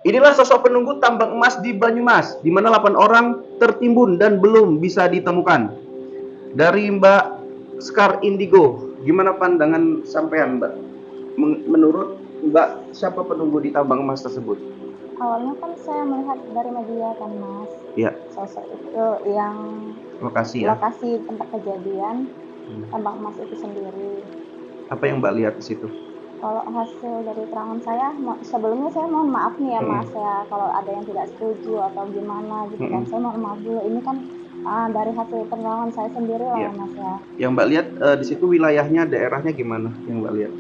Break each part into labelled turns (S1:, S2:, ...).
S1: Inilah sosok penunggu tambang emas di Banyumas, di mana 8 orang tertimbun dan belum bisa ditemukan. Dari Mbak Skar Indigo, gimana pandangan sampean, Mbak? Menurut Mbak, siapa penunggu di tambang emas tersebut?
S2: Awalnya kan saya melihat dari media kan Mas,
S1: Ya,
S2: sosok itu yang
S1: lokasi ya.
S2: lokasi tempat kejadian tambang emas itu sendiri.
S1: Apa yang Mbak lihat di situ?
S2: Kalau hasil dari keterangan saya, sebelumnya saya mohon maaf nih ya Mas ya, kalau ada yang tidak setuju atau gimana gitu kan, saya mohon maaf dulu. Ini kan dari hasil penerangan saya sendiri lah
S1: Iya.
S2: ya Mas ya.
S1: Yang Mbak lihat di situ wilayahnya, daerahnya gimana? Yang Mbak lihat?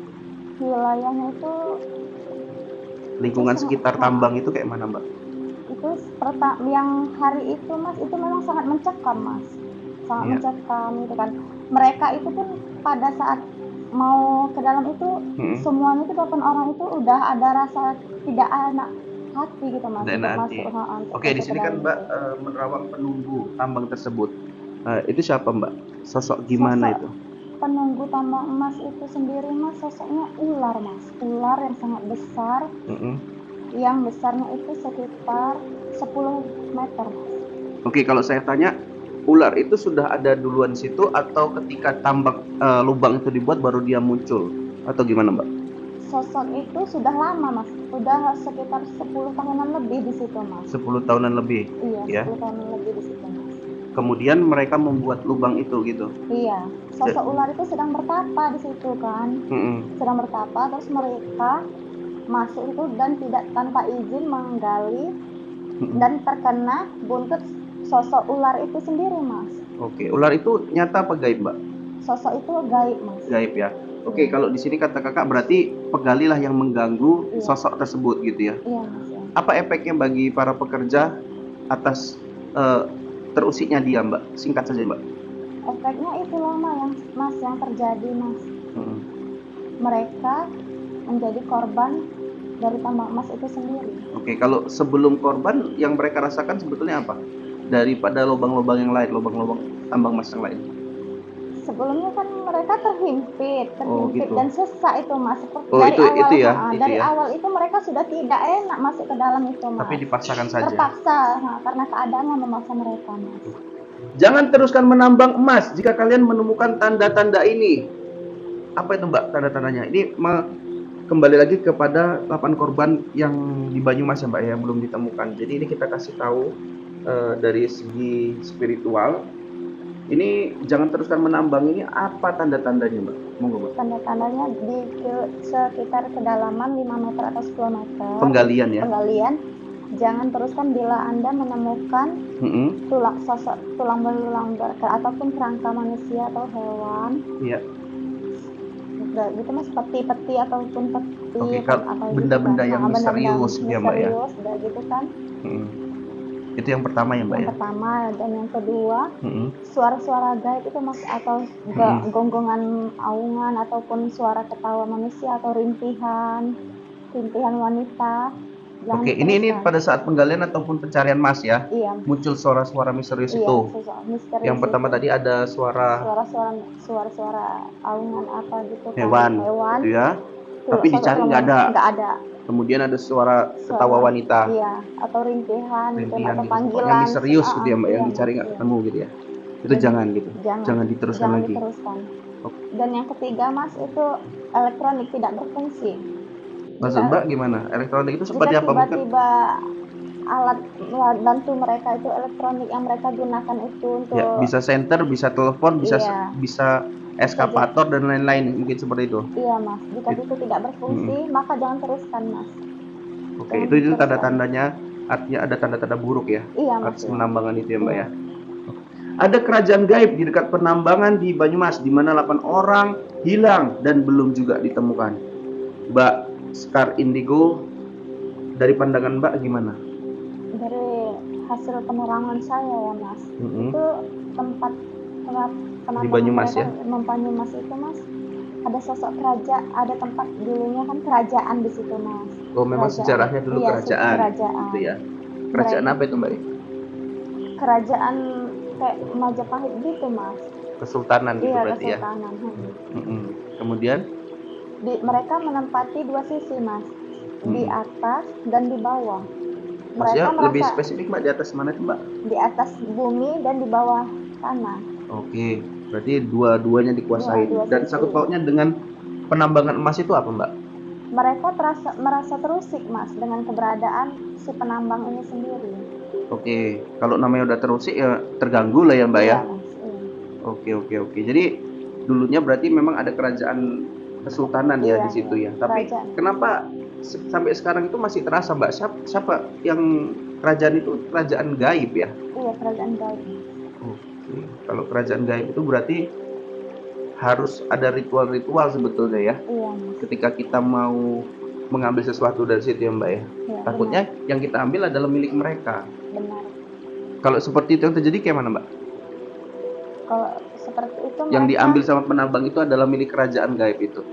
S2: Wilayahnya itu
S1: Lingkungan
S2: sangat,
S1: sekitar tambang itu kayak mana, Mbak?
S2: itu yang hari itu Mas, itu memang sangat mencekam Mas, sangat
S1: Iya.
S2: mencekam gitu kan. Mereka itu pun pada saat mau ke dalam itu, semuanya itu 8 orang itu udah ada rasa tidak enak hati gitu Mas
S1: Tidak enak
S2: untuk
S1: hati.
S2: masuk, untuk
S1: Oke, di
S2: masuk ke
S1: sini kan
S2: dalam
S1: Mbak
S2: itu.
S1: menerawang penunggu tambang tersebut. Itu siapa Mbak? Sosok gimana
S2: Sosok
S1: itu?
S2: penunggu tambang emas itu sendiri Mas, sosoknya ular Mas, ular yang sangat besar, yang besarnya itu sekitar 10 meter Mas.
S1: Oke, kalau saya tanya, ular itu sudah ada duluan situ atau ketika tambak lubang itu dibuat baru dia muncul? Atau gimana Mbak?
S2: Sosok itu sudah lama Mas, udah sekitar 10 tahunan lebih di situ Mas.
S1: 10 tahunan lebih,
S2: Iya,
S1: ya.
S2: 10 tahunan lebih di situ Mas.
S1: Kemudian mereka membuat lubang itu gitu.
S2: Iya, sosok ular itu sedang bertapa di situ kan. Sedang bertapa, terus mereka masuk itu dan tidak tanpa izin menggali dan terkena buntut sosok ular itu sendiri Mas.
S1: Oke, ular itu nyata apa gaib, Mbak?
S2: Sosok itu gaib Mas.
S1: Gaib ya. Oke, kalau di sini kata kakak berarti pegalilah yang mengganggu
S2: Iya.
S1: sosok tersebut gitu ya.
S2: Iya Mas ya.
S1: Apa efeknya bagi para pekerja atas terusiknya dia, Mbak? Singkat saja, Mbak.
S2: Efeknya itu lama yang Mas yang terjadi Mas. Mereka menjadi korban dari tambang emas itu sendiri.
S1: Oke, kalau sebelum korban yang mereka rasakan sebetulnya apa? Daripada lubang-lubang yang lain, lubang-lubang tambang emas yang lain.
S2: Sebelumnya kan mereka terhimpit
S1: gitu.
S2: dan sesak itu Mas.
S1: Oh,
S2: Dari awal
S1: itu ya,
S2: dari awal itu mereka sudah tidak enak masuk ke dalam itu Mas.
S1: Tapi dipaksakan saja.
S2: Terpaksa karena keadaan yang memaksa mereka Mas.
S1: Jangan teruskan menambang emas jika kalian menemukan tanda-tanda ini. Apa itu Mbak tanda-tandanya? Ini kembali lagi kepada 8 korban yang di Banyumas ya Mbak ya, belum ditemukan. Jadi ini kita kasih tahu dari segi spiritual. Ini jangan teruskan menambang ini, apa tanda-tandanya Mbak? Monggo Mbak.
S2: Tanda-tandanya di sekitar kedalaman 5 meter atau 10 meter.
S1: Penggalian ya.
S2: Penggalian. Jangan teruskan bila Anda menemukan tulang belulang ataupun kerangka manusia atau hewan.
S1: Iya.
S2: Gitu Mas, peti-peti ataupun peti.
S1: Oke, benda-benda yang misterius ya Mbak ya.
S2: Gitu kan.
S1: Itu yang pertama ya Mbak ya.
S2: Yang pertama, dan yang kedua, suara-suara gaib itu Mas, atau gonggongan aungan ataupun suara ketawa manusia atau rintihan wanita.
S1: Oke, ini pada saat penggalian ataupun pencarian Mas ya?
S2: Iya.
S1: Muncul suara-suara misterius itu.
S2: Misterius
S1: yang pertama
S2: itu.
S1: tadi ada suara
S2: aungan apa gitu kan.
S1: Hewan. Gitu ya. Tapi dicari nggak ada.
S2: Nggak ada.
S1: Kemudian ada suara ketawa wanita.
S2: Iya, atau rintihan gitu, atau
S1: gitu.
S2: panggilan.
S1: Yang misterius gitu ya Mbak, yang dicari nggak ketemu gitu ya. Itu jangan gitu. Jangan diteruskan lagi.
S2: Dan yang ketiga Mas, itu elektronik tidak berfungsi.
S1: Maksud Mbak gimana? Elektronik itu seperti apa?
S2: Tiba-tiba alat bantu mereka itu elektronik yang mereka gunakan itu untuk
S1: ya, bisa senter, bisa telepon, bisa eskapator dan lain-lain, mungkin seperti itu.
S2: Iya Mas, jika itu tidak berfungsi maka jangan teruskan Mas.
S1: Oke, itu tanda-tandanya, artinya ada tanda-tanda buruk ya.
S2: Iya Mas.
S1: Atas penambangan itu ya Mbak ya. Ada kerajaan gaib di dekat penambangan di Banyumas di mana 8 orang hilang dan belum juga ditemukan. Mbak Skar Indigo, dari pandangan Mbak gimana?
S2: Dari hasil penerangan saya ya Mas, itu tempat
S1: di Banyumas ya.
S2: Banyumas itu Mas, ada sosok kerajaan, ada tempat dulunya kan kerajaan di situ Mas.
S1: Oh, memang sejarahnya dulu kerajaan. Gitu ya. Kerajaan apa itu Mbak?
S2: Kerajaan kayak Majapahit gitu Mas.
S1: Kesultanan gitu berarti ya.
S2: Kesultanan.
S1: Kemudian
S2: mereka menempati dua sisi Mas, di atas dan di bawah.
S1: Maksudnya
S2: Mereka
S1: lebih
S2: merasa
S1: spesifik Mbak, di atas mana itu Mbak?
S2: di atas bumi dan di bawah tanah.
S1: Oke, berarti dua-duanya dikuasain.
S2: Dua
S1: Dan
S2: sisi.
S1: sangkut pautnya dengan penambangan emas itu apa Mbak?
S2: Mereka merasa terusik Mas dengan keberadaan si penambang ini sendiri.
S1: Oke, kalau namanya udah terusik ya terganggu lah ya Mbak ya.
S2: Iya Mas. Iya.
S1: Oke. Jadi dulunya berarti memang ada kerajaan kesultanan ya
S2: Iya,
S1: di situ
S2: iya.
S1: ya. Tapi
S2: Kerajaan.
S1: kenapa sampai sekarang itu masih terasa Mbak? Siapa yang kerajaan itu kerajaan gaib ya?
S2: Iya, kerajaan gaib.
S1: Oke, kalau kerajaan gaib itu berarti harus ada ritual-ritual sebetulnya ya.
S2: Iya Mas.
S1: Ketika kita mau mengambil sesuatu dari situ ya Mbak ya.
S2: Iya,
S1: Takutnya
S2: benar.
S1: yang kita ambil adalah milik mereka.
S2: Benar.
S1: Kalau seperti itu yang terjadi kayak mana Mbak?
S2: Kalau seperti itu
S1: Yang
S2: mereka,
S1: diambil sama penambang itu adalah milik kerajaan gaib itu.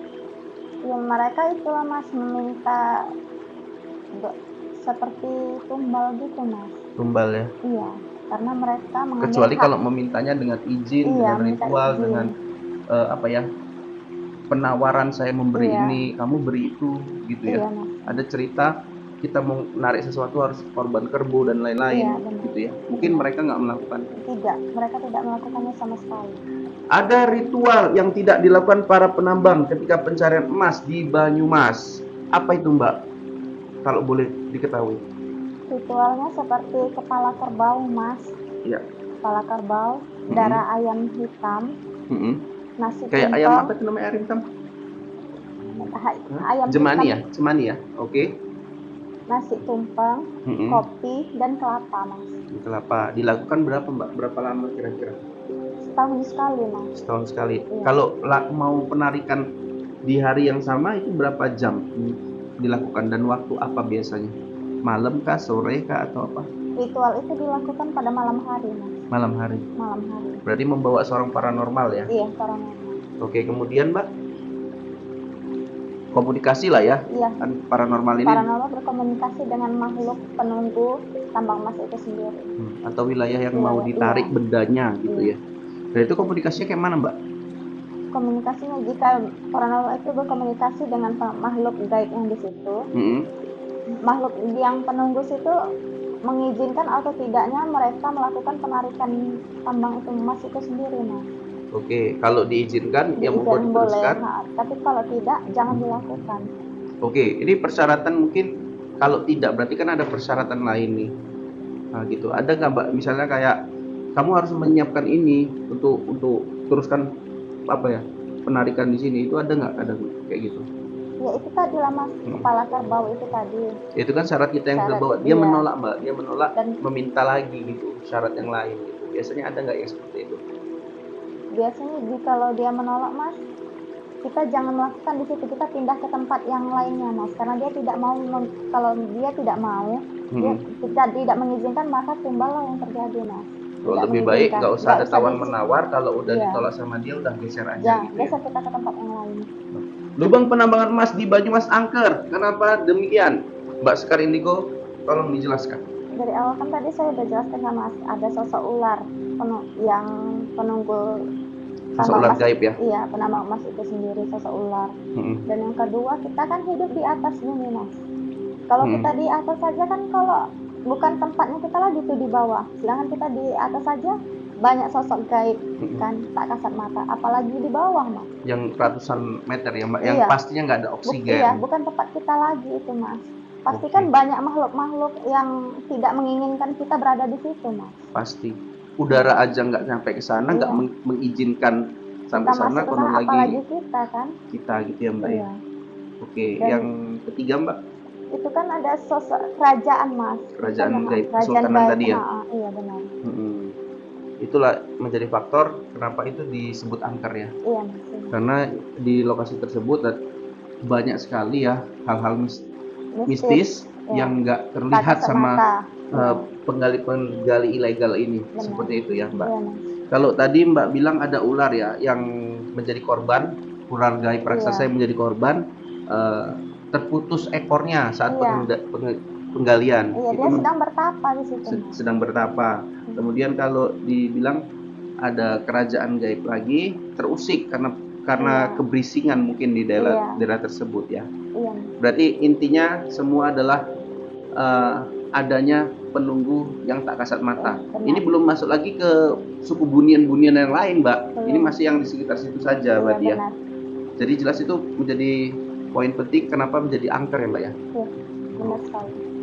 S2: ya mereka itu Mas meminta seperti tumbal gitu Mas.
S1: Tumbal ya.
S2: Iya, karena mereka mengambil
S1: Kecuali
S2: hak.
S1: kalau memintanya dengan izin,
S2: Iya,
S1: dengan
S2: minta
S1: ritual,
S2: izin.
S1: dengan apa ya, penawaran saya memberi
S2: Iya.
S1: ini, kamu beri itu, gitu ya.
S2: Iya Mas.
S1: Ada cerita kita mau narik sesuatu harus korban kerbau dan lain-lain,
S2: Iya, benar.
S1: gitu ya. Mungkin mereka nggak melakukan.
S2: Tidak, mereka tidak melakukannya sama sekali.
S1: Ada ritual yang tidak dilakukan para penambang ketika pencarian emas di Banyumas. Apa itu Mbak? Kalau boleh diketahui.
S2: Ritualnya seperti kepala kerbau Mas.
S1: Iya.
S2: Kepala kerbau, darah ayam hitam, nasi
S1: Kayak
S2: tumpeng.
S1: ayam apa itu namanya, ayam hitam?
S2: Ayam
S1: Jemani
S2: hitam,
S1: ya? Jemani ya? Oke.
S2: nasi tumpeng, kopi, dan kelapa Mas.
S1: Kelapa. Dilakukan berapa Mbak? Berapa lama kira-kira?
S2: Setahun sekali Mas.
S1: Setahun sekali.
S2: Iya.
S1: Kalau mau penarikan di hari yang sama itu berapa jam dilakukan dan waktu apa biasanya? Malam kah, sore kah, atau apa?
S2: Ritual itu dilakukan pada malam hari Mas.
S1: Malam hari.
S2: Malam hari.
S1: Berarti membawa seorang paranormal ya?
S2: Iya, paranormal.
S1: Oke, kemudian Mbak, komunikasi lah ya.
S2: Iya.
S1: Kan paranormal ini.
S2: Paranormal berkomunikasi dengan makhluk penunggu tambang emas itu sendiri.
S1: Atau wilayah yang mau ditarik bendanya gitu ya. Dan itu komunikasinya kayak mana Mbak?
S2: Komunikasinya jika paranormal itu berkomunikasi dengan makhluk gaib yang di situ, makhluk yang penunggu situ mengizinkan atau tidaknya mereka melakukan penarikan tambang itu emas itu sendiri Mas.
S1: Oke, kalau diizinkan ya mau diteruskan.
S2: Tapi kalau tidak jangan dilakukan.
S1: Oke, ini persyaratan mungkin kalau tidak berarti kan ada persyaratan lain nih. Nah, gitu. Ada nggak Mbak misalnya kayak kamu harus menyiapkan ini untuk teruskan apa ya, penarikan di sini, itu ada nggak kayak gitu?
S2: Ya itu tadi lah Mas, kepala kerbau itu tadi.
S1: Itu kan syarat kita yang kita bawa. Dia menolak Mbak, dia menolak dan meminta lagi gitu syarat yang lain gitu. Biasanya ada nggak yang seperti itu?
S2: Biasanya kalau dia menolak Mas, kita jangan melakukan di situ, kita pindah ke tempat yang lainnya Mas, karena dia tidak mau. Kalau dia tidak mau, dia tidak mengizinkan, maka tumballah yang terjadi Mas.
S1: Lebih baik nggak usah ada tawar menawar, kalau udah ditolak sama dia udah geser aja.
S2: Geser kita ke tempat yang lain.
S1: Lubang penambangan emas di Banyumas angker, kenapa demikian? Mbak Sekar Indigo, tolong dijelaskan.
S2: Dari awal kan tadi saya udah jelaskan kan Mas, ada sosok ular yang penunggu
S1: sosok ular gaib ya?
S2: Iya, penambang emas itu sendiri sosok ular. Dan yang kedua, kita kan hidup di atas bumi Mas. Kalau kita di atas saja kan, kalau bukan tempatnya kita lagi tuh di bawah. Sedangkan kita di atas saja banyak sosok gaib kan, tak kasat mata. Apalagi di bawah Mas. Yang
S1: ratusan meter ya Mbak, yang pastinya nggak ada oksigen.
S2: Iya, bukan tempat kita lagi itu Mas. Pasti kan banyak makhluk-makhluk yang tidak menginginkan kita berada di situ Mas.
S1: Pasti. Udara aja nggak sampai ke sana, nggak mengizinkan sampai sana, konon lagi
S2: apalagi kita kan.
S1: Kita gitu ya Mbak ya. Oke,
S2: dan
S1: yang ketiga Mbak,
S2: itu kan ada sosok kerajaan Mas.
S1: Kerajaan gaib, kesultanan tadi ya.
S2: Iya benar.
S1: Itulah menjadi faktor kenapa itu disebut angker ya.
S2: Iya Mas.
S1: Karena di lokasi tersebut banyak sekali ya hal-hal mistis yang nggak terlihat sama penggali ilegal ini. Benar. Seperti itu ya Mbak. Iya, kalau tadi Mbak bilang ada ular ya yang menjadi korban, ular gaib raksasa yang menjadi korban, terputus ekornya saat penggalian.
S2: Iya, dia sedang bertapa di situ.
S1: Sedang bertapa. Kemudian kalau dibilang ada kerajaan gaib lagi terusik karena kebrisingan mungkin di daerah tersebut ya. Iya. Berarti intinya semua adalah adanya penunggu yang tak kasat mata.
S2: Benar.
S1: Ini belum masuk lagi ke suku bunian-bunian yang lain, Mbak.
S2: Belum.
S1: Ini masih yang di sekitar situ saja,
S2: Iya,
S1: berarti ya.
S2: benar.
S1: Jadi jelas itu menjadi poin penting kenapa menjadi angker ya, Mbak ya.
S2: Iya, benar sekali.